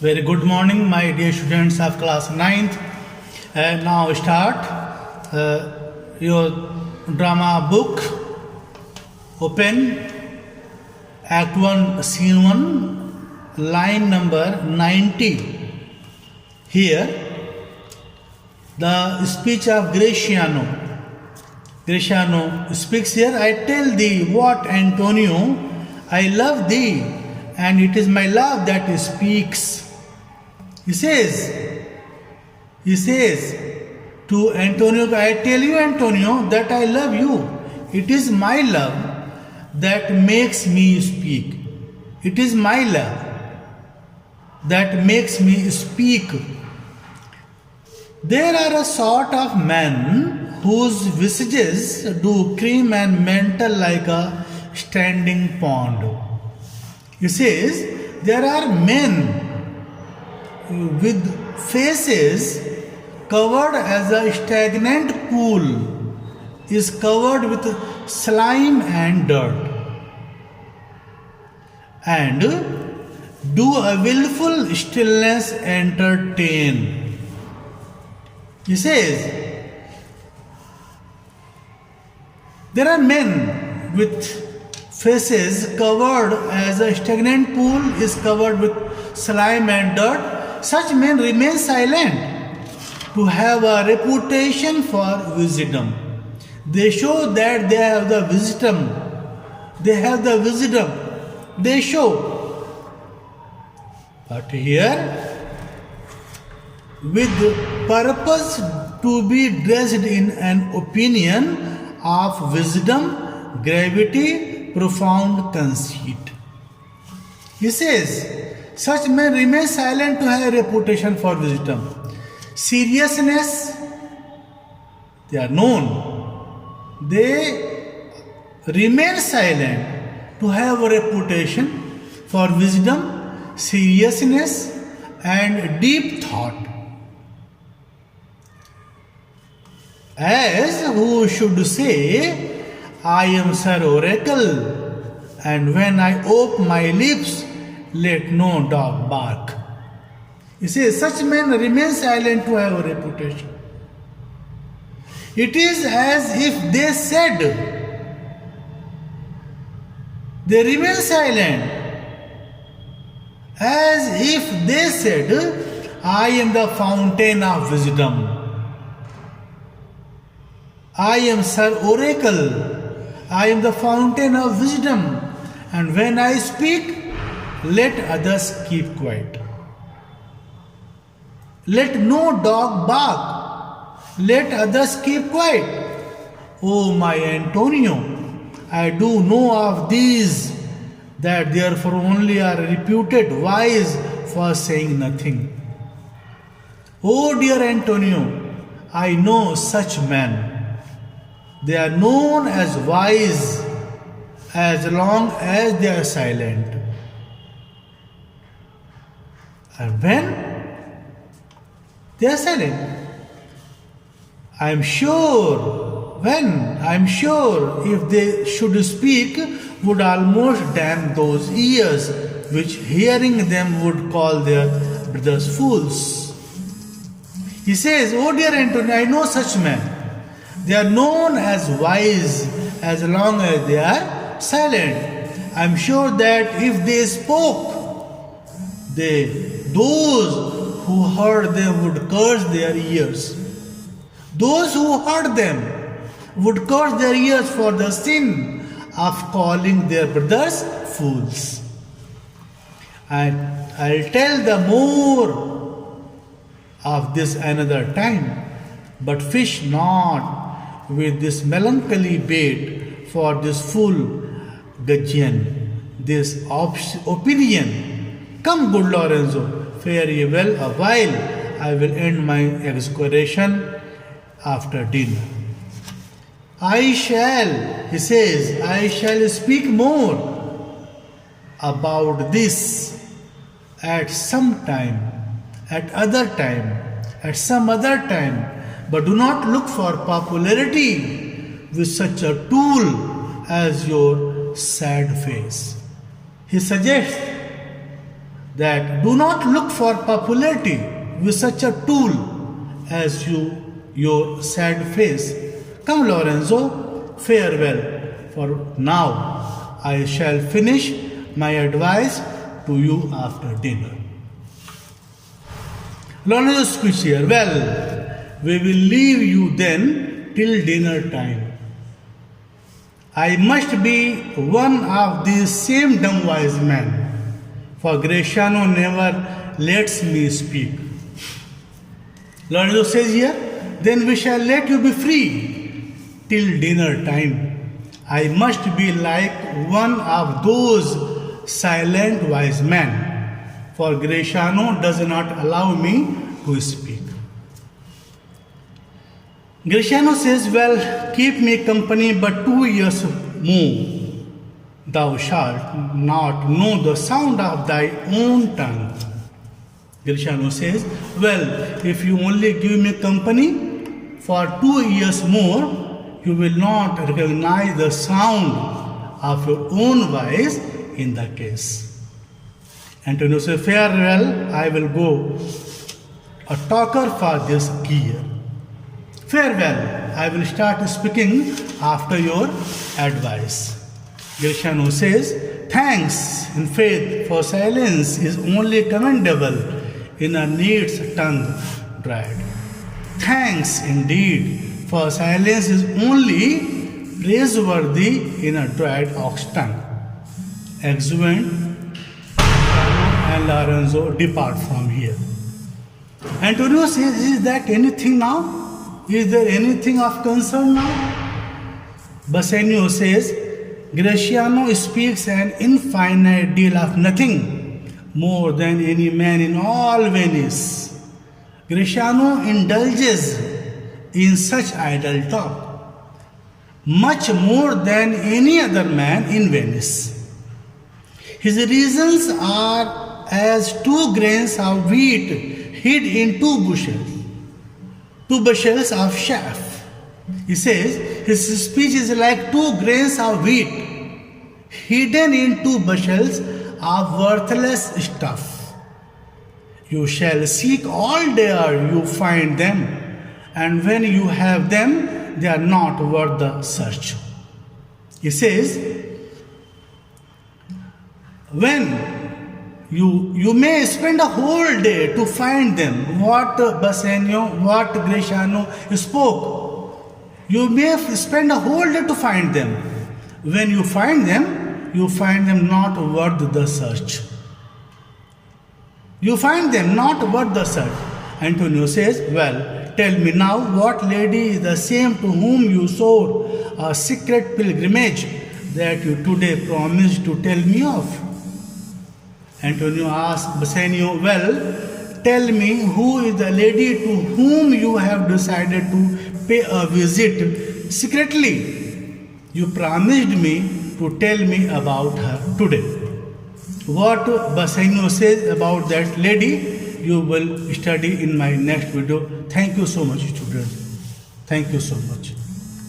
Very good morning, my dear students of class 9th. Now start your drama book. Open Act 1, Scene 1, line number 90. Here, the speech of Graciano. Graciano speaks here, I tell thee what, Antonio, I love thee, and it is my love that speaks. He says to Antonio, I tell you, Antonio, that I love you. It is my love that makes me speak. It is my love that makes me speak. There are a sort of men whose visages do cream and mantle like a standing pond. He says, there are men with faces covered as a stagnant pool is covered with slime and dirt, and do a willful stillness entertain. He says, there are men with faces covered as a stagnant pool is covered with slime and dirt. Such men remain silent to have a reputation for wisdom. They show that they have the wisdom. They have the wisdom. They show. But here, with purpose to be dressed in an opinion of wisdom, gravity, profound conceit. He says, such men remain silent to have a reputation for wisdom. Seriousness, they are known. They remain silent to have a reputation for wisdom, seriousness, and deep thought. As who should say, I am Sir Oracle, and when I open my lips, let no dog bark. He says, such men remain silent to have a reputation. It is as if they said, they remain silent, as if they said, I am the fountain of wisdom. I am Sir Oracle. I am the fountain of wisdom. And when I speak, let others keep quiet. Let no dog bark. Let others keep quiet. Oh, my Antonio, I do know of these, that therefore only are reputed wise for saying nothing. Oh, dear Antonio, I know such men. They are known as wise as long as they are silent. And when they are silent, I am sure if they should speak, would almost damn those ears which hearing them would call their brothers fools. He says, oh dear Antonio, I know such men. They are known as wise as long as they are silent. I am sure that if they spoke, those who heard them would curse their ears. Those who heard them would curse their ears for the sin of calling their brothers fools. And I'll tell the more of this another time, but fish not with this melancholy bait for this fool gudgeon, this opinion. Come, good Lorenzo, fare ye well a while. I will end my excursion after dinner. I shall, he says, I shall speak more about this at some time, at some other time, but do not look for popularity with such a tool as your sad face. He suggests that do not look for popularity with such a tool as your sad face. Come, Lorenzo, farewell. For now, I shall finish my advice to you after dinner. Lorenzo's speech here. Well, we will leave you then till dinner time. I must be one of these same dumb wise men, for Gratiano never lets me speak. Lorenzo says here, then we shall let you be free till dinner time. I must be like one of those silent wise men, for Gratiano does not allow me to speak. Gratiano says, well, keep me company but 2 years more. Thou shalt not know the sound of thy own tongue. Gratiano says, well, if you only give me company for 2 years more, you will not recognize the sound of your own voice in the case. Antonio says, farewell, I will go a talker for this gear. Farewell, I will start speaking after your advice. Gratiano says, thanks in faith, for silence is only commendable in a neat's tongue dried. Thanks indeed, for silence is only praiseworthy in a dried ox tongue. Exeunt, and Lorenzo depart from here. Antonio says, is that anything now? Is there anything of concern now? Bassanio says, Gratiano speaks an infinite deal of nothing, more than any man in all Venice. Gratiano indulges in such idle talk, much more than any other man in Venice. His reasons are as 2 grains of wheat hid in 2 bushels of chaff. He says his speech is like 2 grains of wheat hidden in 2 bushels of worthless stuff. You shall seek all there you find them, and when you have them, they are not worth the search. He says, when you may spend a whole day to find them, what Bassanio, what Gratiano spoke. You may spend a whole day to find them. When you find them not worth the search. You find them not worth the search. Antonio says, well, tell me now, what lady is the same to whom you swore a secret pilgrimage that you today promised to tell me of? Antonio asked Bassanio, well, tell me who is the lady to whom you have decided to pay a visit secretly. You promised me to tell me about her today. What Bassanio says about that lady, you will study in my next video. Thank you so much, students. Thank you so much.